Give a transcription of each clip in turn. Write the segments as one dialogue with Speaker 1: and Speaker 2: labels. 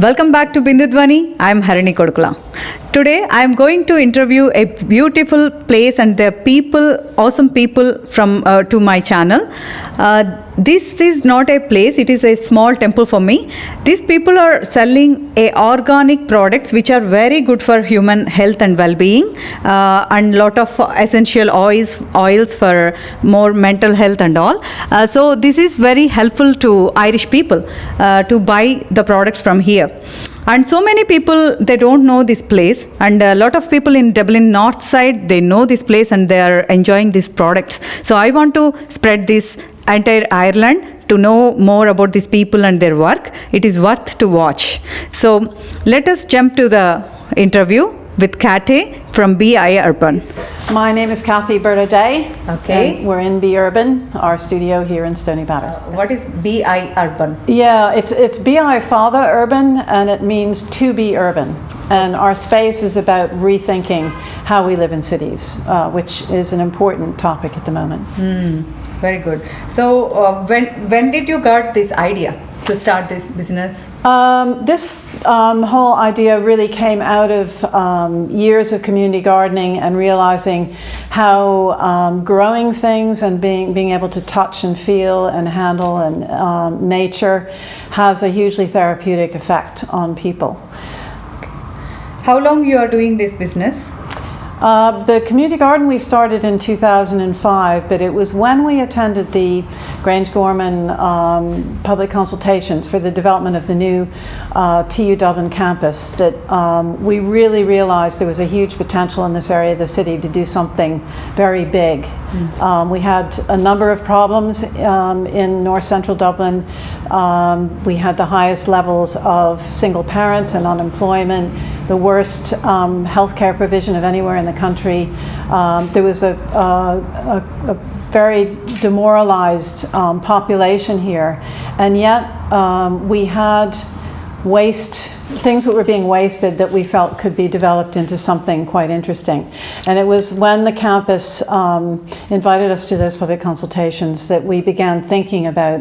Speaker 1: Welcome back to Bindudwani. I am Harini Kodukula. Today I am going to interview a beautiful place and the people, awesome people from to my channel. This is not a place, it is a small temple for me. These people are selling organic products which are very good for human health and well-being, and lot of essential oils for more mental health and all. So this is very helpful to Irish people to buy the products from here. And so many people, they don't know this place, and a lot of people in Dublin North side, they know this place and they are enjoying these products. So I want to spread this entire Ireland to know more about these people and their work. It is worth to watch. So let us jump to the interview with Kate from BI Urban.
Speaker 2: My name is Kathy Bernadette.
Speaker 1: Okay.
Speaker 2: And we're in B Urban, our studio here in Stony Batter.
Speaker 1: What is BI Urban?
Speaker 2: Yeah, it's BI Father Urban, and it means to be urban. And our space is about rethinking how we live in cities, which is an important topic at the moment.
Speaker 1: Very good. So when did you got this idea to start this business?
Speaker 2: This whole idea really came out of years of community gardening and realizing how growing things and being able to touch and feel and handle and nature has a hugely therapeutic effect on people.
Speaker 1: How long you are doing this business?
Speaker 2: The community garden we started in 2005, but it was when we attended the Grange Gorman public consultations for the development of the new TU Dublin campus that we really realized there was a huge potential in this area of the city to do something very big. We had a number of problems in North Central Dublin. We had the highest levels of single parents and unemployment, the worst healthcare provision of anywhere in the country. There was a very demoralized population here, and yet we had things that were being wasted that we felt could be developed into something quite interesting. And it was when the campus invited us to those public consultations that we began thinking about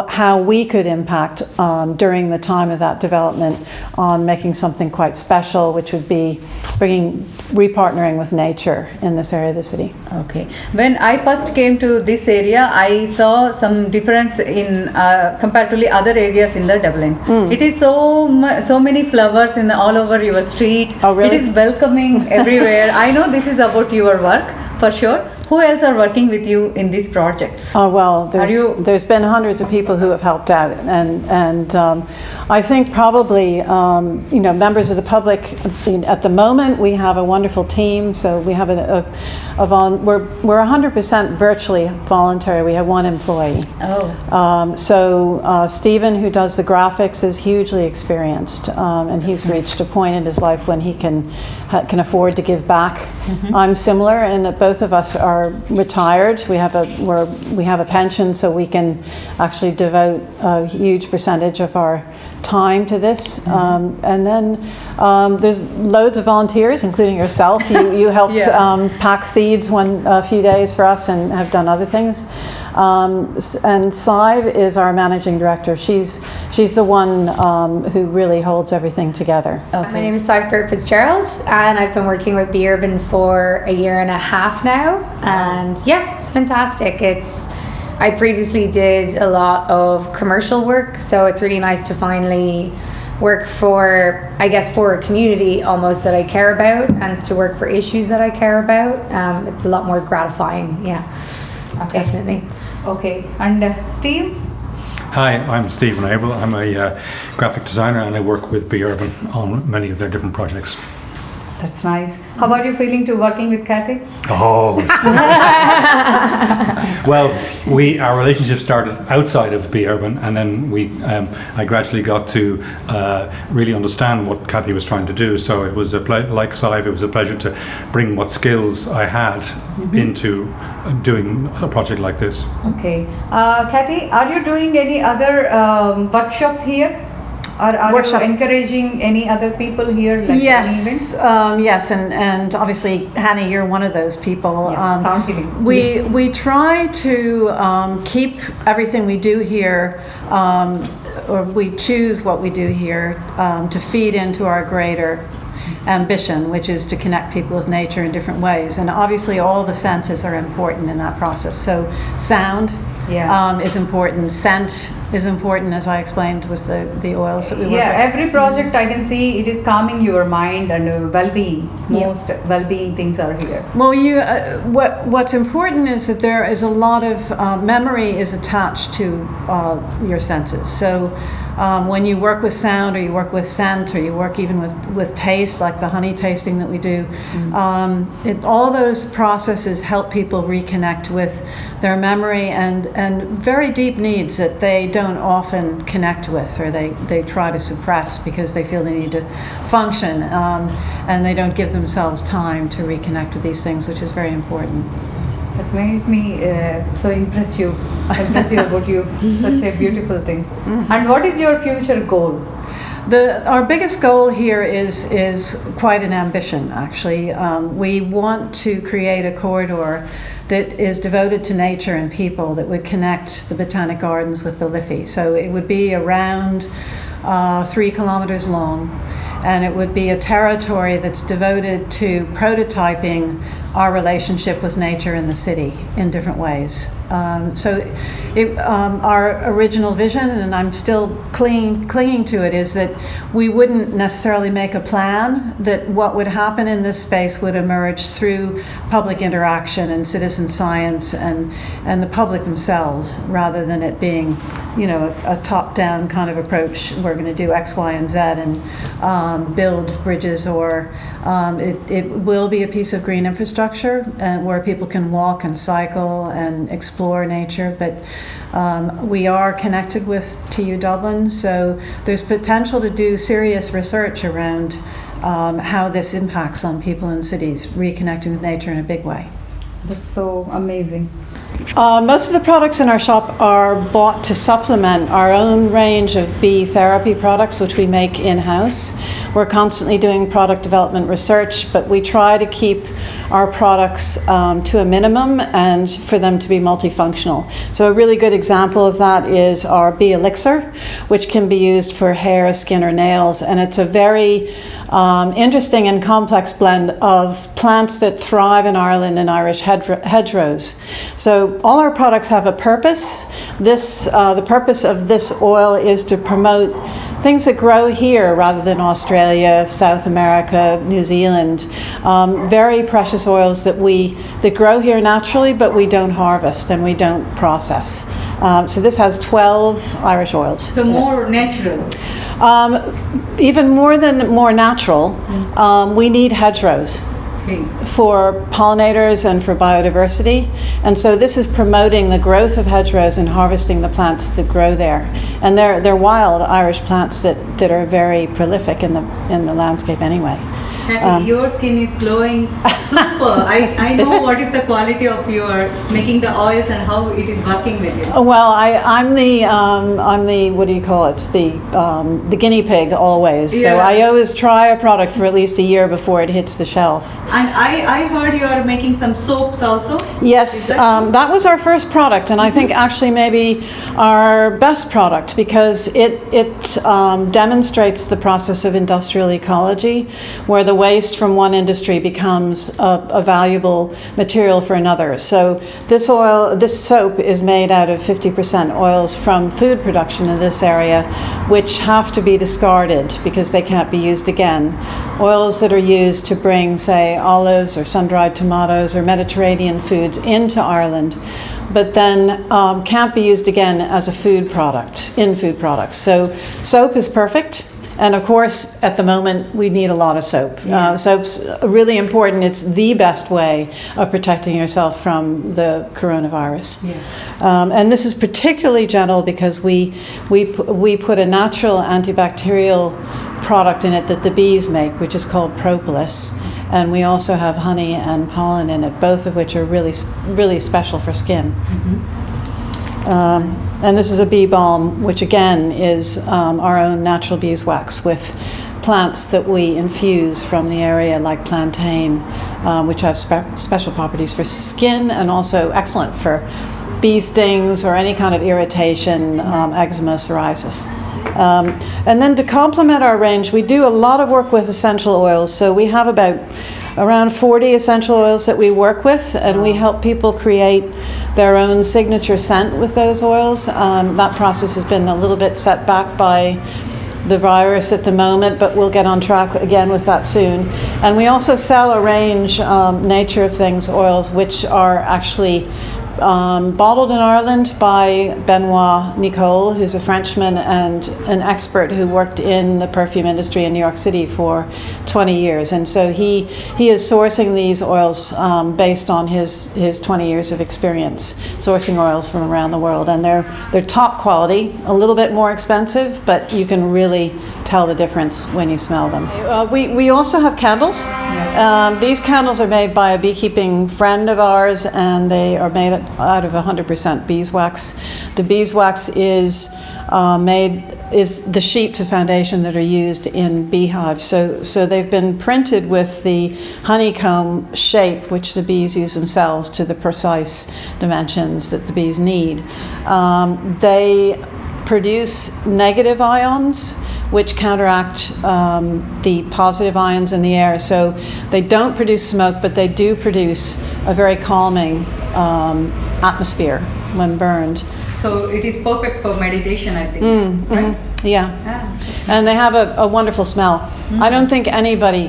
Speaker 2: how we could impact during the time of that development on making something quite special, which would be repartnering with nature in this area of the city.
Speaker 1: Okay. When I first came to this area, I saw some difference in comparatively other areas in the Dublin. It is so many flowers all over your street.
Speaker 2: Oh, really?
Speaker 1: It is welcoming everywhere. I know this is about your work for sure. Who else are working with you in these projects?
Speaker 2: Oh well, there's been hundreds of people who have helped out, and I think probably members of the public. At the moment, we have a wonderful team. So we have we're 100% virtually voluntary. We have one employee. So Stephen, who does the graphics, is hugely experienced, and he's reached a point in his life when he can afford to give back. I'm similar in that both of us are retired. We have a pension, so we can actually devote a huge percentage of our time to this. And then there's loads of volunteers, including yourself. You helped pack seeds a few days for us and have done other things. And Sive is our managing director. She's the one who really holds everything together.
Speaker 3: Okay. My name is Sive Fitzgerald, and I've been working with B Urban for a year and a half now. And yeah, it's fantastic. I previously did a lot of commercial work, so it's really nice to finally work for a community almost that I care about, and to work for issues that I care about. It's a lot more gratifying, definitely.
Speaker 1: Okay, and Steve?
Speaker 4: Hi, I'm Stephen Averill. I'm a graphic designer, and I work with B Urban on many of their different projects.
Speaker 1: That's nice. How about you feeling to working with Kate?
Speaker 4: Oh. Well, our relationship started outside of B Urban, and then I gradually got to really understand what Kathy was trying to do. So it was like Sive, it was a pleasure to bring what skills I had into doing a project like this.
Speaker 1: Okay. Kathy, are you doing any other workshops here? Are
Speaker 2: workshops.
Speaker 1: you encouraging any other people here? Like
Speaker 2: Yes, yes, and obviously, Hannah, you're one of those people.
Speaker 1: Sound healing.
Speaker 2: We try to keep everything we do here, or we choose what we do here to feed into our greater ambition, which is to connect people with nature in different ways. And obviously, all the senses are important in that process. So, sound. Is important. Scent is important, as I explained with the oils that we work with.
Speaker 1: Every project I can see it is calming your mind and well-being. Most well-being things are here.
Speaker 2: Well, what's important is that there is a lot of memory is attached to your senses. So when you work with sound, or you work with scent, or you work even with taste, like the honey tasting that we do, all those processes help people reconnect with their memory and very deep needs that they don't often connect with, or they try to suppress because they feel they need to function, and they don't give themselves time to reconnect with these things, which is very important.
Speaker 1: That made me so impressive about you. Such a beautiful thing. And what is your future goal?
Speaker 2: Our biggest goal here is quite an ambition, actually. We want to create a corridor that is devoted to nature and people, that would connect the Botanic Gardens with the Liffey. So it would be around 3 kilometers long, and it would be a territory that's devoted to prototyping our relationship with nature in the city in different ways. Our original vision, and I'm still clinging to it, is that we wouldn't necessarily make a plan, that what would happen in this space would emerge through public interaction and citizen science and the public themselves, rather than it being, a top-down kind of approach. We're going to do X, Y, and Z and build bridges, or it will be a piece of green infrastructure where people can walk and cycle and explore nature. But we are connected with TU Dublin, so there's potential to do serious research around how this impacts on people in cities, reconnecting with nature in a big way.
Speaker 1: That's so amazing.
Speaker 2: Most of the products in our shop are bought to supplement our own range of bee therapy products, which we make in-house. We're constantly doing product development research, but we try to keep our products to a minimum and for them to be multifunctional. So a really good example of that is our bee elixir, which can be used for hair, skin, or nails, and it's a very interesting and complex blend of plants that thrive in Ireland and Irish hedgerows. So all our products have a purpose. The purpose of this oil is to promote things that grow here rather than Australia, South America, New Zealand. Very precious oils that grow here naturally, but we don't harvest and we don't process. So this has 12 Irish oils.
Speaker 1: So more natural.
Speaker 2: Even more natural, we need hedgerows for pollinators and for biodiversity. And so this is promoting the growth of hedgerows and harvesting the plants that grow there. And they're wild Irish plants that are very prolific in the landscape anyway.
Speaker 1: Kathy, your skin is glowing super. I know what is the quality of your making the oils and how it is working with you.
Speaker 2: Well, I'm the what do you call it? The guinea pig always.
Speaker 1: Yeah.
Speaker 2: So I always try a product for at least a year before it hits the shelf.
Speaker 1: And I heard you are making some soaps also.
Speaker 2: Yes, that was our first product, and I think actually maybe our best product, because it demonstrates the process of industrial ecology, where the waste from one industry becomes a valuable material for another. So this soap is made out of 50% oils from food production in this area, which have to be discarded because they can't be used again. Oils that are used to bring, say, olives or sun-dried tomatoes or Mediterranean foods into Ireland, but then can't be used again as a food product, in food products. So soap is perfect. And of course, at the moment, we need a lot of soap.
Speaker 1: Yeah.
Speaker 2: Soap's really important. It's the best way of protecting yourself from the coronavirus.
Speaker 1: Yeah.
Speaker 2: And this is particularly gentle because we put a natural antibacterial product in it that the bees make, which is called propolis. And we also have honey and pollen in it, both of which are really, really special for skin.
Speaker 1: Mm-hmm.
Speaker 2: And this is a bee balm, which again is our own natural beeswax with plants that we infuse from the area, like plantain, which have special properties for skin and also excellent for bee stings or any kind of irritation, eczema, psoriasis. And then to complement our range, we do a lot of work with essential oils. So we have around 40 essential oils that we work with, and we help people create their own signature scent with those oils. That process has been a little bit set back by the virus at the moment, but we'll get on track again with that soon. And we also sell a range, Nature of Things oils, which are actually bottled in Ireland by Benoit Nicole, who's a Frenchman and an expert who worked in the perfume industry in New York City for 20 years. And so he is sourcing these oils based on his 20 years of experience sourcing oils from around the world. And they're top quality, a little bit more expensive, but you can really tell the difference when you smell them. We also have candles. These candles are made by a beekeeping friend of ours, and they are made out of 100% beeswax. The beeswax is the sheets of foundation that are used in beehives. So they've been printed with the honeycomb shape, which the bees use themselves, to the precise dimensions that the bees need. They produce negative ions, which counteract the positive ions in the air. So they don't produce smoke, but they do produce a very calming atmosphere when burned.
Speaker 1: So it is perfect for meditation, I think, right?
Speaker 2: Yeah. And they have a wonderful smell. I don't think anybody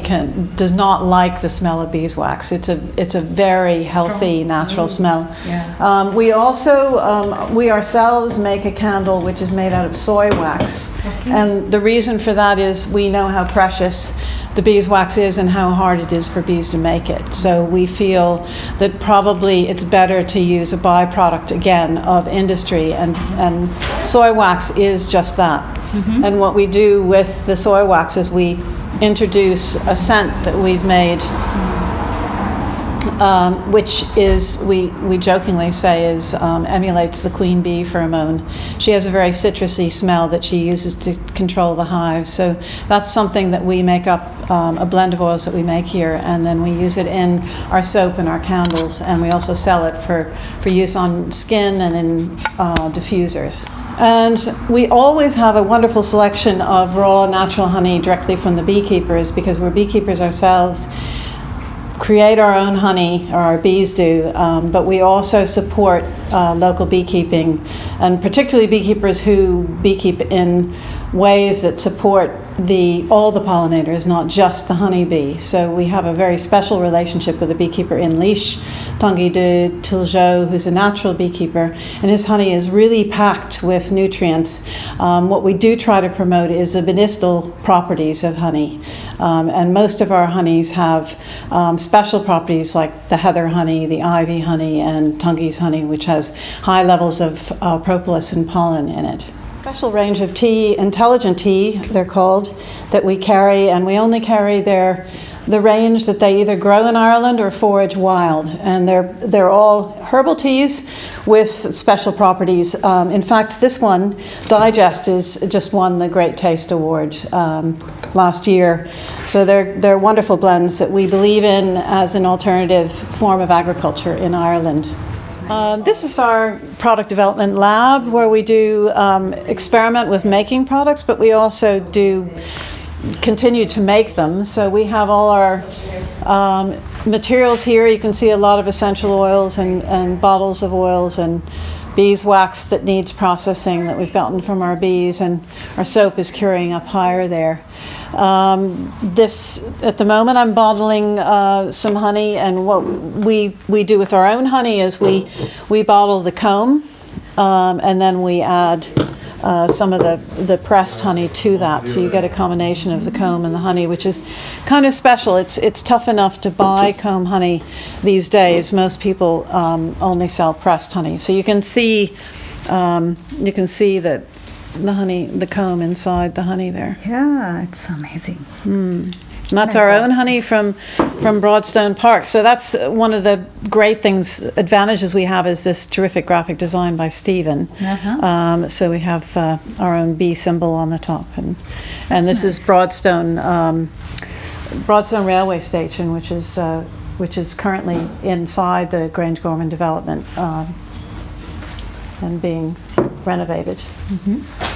Speaker 2: does not like the smell of beeswax. It's a very healthy, natural smell.
Speaker 1: Yeah.
Speaker 2: We also, we ourselves make a candle which is made out of soy wax.
Speaker 1: Okay.
Speaker 2: And the reason for that is we know how precious the beeswax is and how hard it is for bees to make it. So we feel that probably it's better to use a byproduct again of industry, and soy wax is just that. And what we do with the soy wax is we introduce a scent that we've made, which is, we jokingly say, emulates the queen bee pheromone. She has a very citrusy smell that she uses to control the hive. So that's something that we make up, a blend of oils that we make here, and then we use it in our soap and our candles, and we also sell it for use on skin and in diffusers. And we always have a wonderful selection of raw natural honey directly from the beekeepers, because we're beekeepers ourselves, create our own honey, or our bees do, but we also support local beekeeping, and particularly beekeepers who beekeep in ways that support all the pollinators, not just the honeybee. So we have a very special relationship with a beekeeper in Laois, Tanguy de Tilgeau, who's a natural beekeeper, and his honey is really packed with nutrients. What we do try to promote is the medicinal properties of honey, and most of our honeys have special properties like the heather honey, the ivy honey, and Tunguy's honey, which has high levels of propolis and pollen in it. Special range of tea, intelligent tea they're called, that we carry, and we only carry the range that they either grow in Ireland or forage wild, and they're all herbal teas with special properties. In fact, this one, Digest, just won the Great Taste Award last year. So they're wonderful blends that we believe in as an alternative form of agriculture in Ireland. This is our product development lab, where we do experiment with making products, but we also do continue to make them. So we have all our materials here. You can see a lot of essential oils and bottles of oils and beeswax that needs processing that we've gotten from our bees, and our soap is curing up higher there. At the moment, I'm bottling some honey, and what we do with our own honey is we bottle the comb, and then we add some of the pressed honey to that. So you get a combination of the comb and the honey, which is kind of special. It's tough enough to buy comb honey these days. Most people only sell pressed honey. So you can see that the honey, the comb inside the honey there.
Speaker 1: Yeah, it's amazing.
Speaker 2: And that's our own honey from Broadstone Park. So that's one of the great things, advantages we have is this terrific graphic design by Stephen. So we have our own bee symbol on the top, and this is Broadstone Railway Station, which is currently inside the Grange Gorman development and being renovated.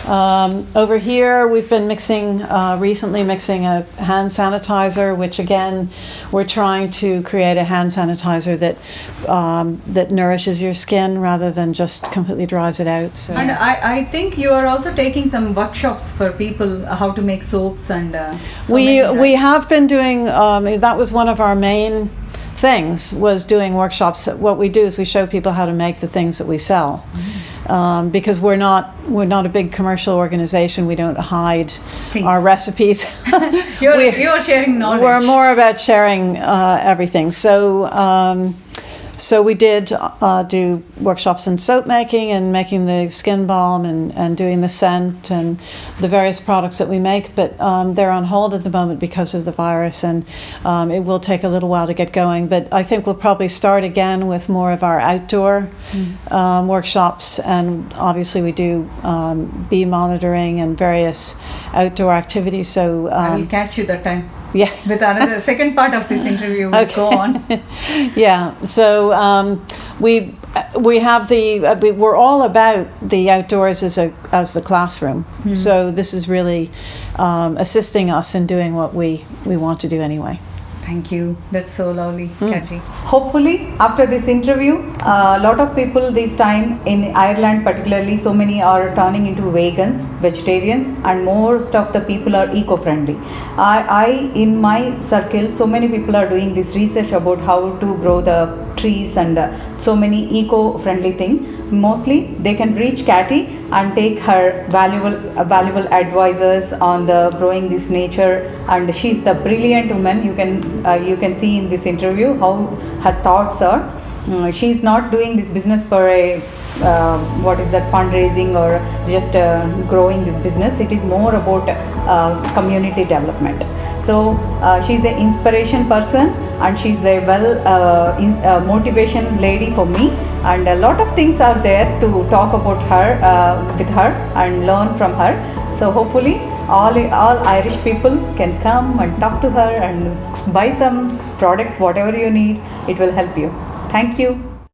Speaker 2: Over here, we've been recently mixing a hand sanitizer, which again, we're trying to create a hand sanitizer that nourishes your skin rather than just completely dries it out. So.
Speaker 1: And I think you are also taking some workshops for people how to make soaps and.
Speaker 2: We have been doing. That was one of our main things, was doing workshops. What we do is we show people how to make the things that we sell. Because we're not a big commercial organization. We don't hide our recipes.
Speaker 1: You're sharing knowledge.
Speaker 2: We're more about sharing everything. So we did do workshops in soap making and making the skin balm and doing the scent and the various products that we make, but they're on hold at the moment because of the virus, and it will take a little while to get going. But I think we'll probably start again with more of our outdoor workshops, and obviously we do bee monitoring and various outdoor activities. So
Speaker 1: I will catch you that time.
Speaker 2: Yeah.
Speaker 1: With another second part of this interview, we'll go on.
Speaker 2: Yeah. So we have we're all about the outdoors as the classroom. So this is really assisting us in doing what we want to do anyway.
Speaker 1: Thank you. That's so lovely, Kathy. Hopefully, after this interview, a lot of people this time in Ireland particularly, so many are turning into vegans, vegetarians, and most of the people are eco-friendly. I in my circle, so many people are doing this research about how to grow the trees and so many eco-friendly things. Mostly, they can reach Kathy and take her valuable advices on the growing this nature, and she's the brilliant woman. You can see in this interview how her thoughts are. She's not doing this business for a fundraising or just growing this business. It is more about community development. So she's an inspiration person, and she's a motivation lady for me, and a lot of things are there to talk about her with her and learn from her. So hopefully all Irish people can come and talk to her and buy some products, whatever you need. It will help you. Thank you.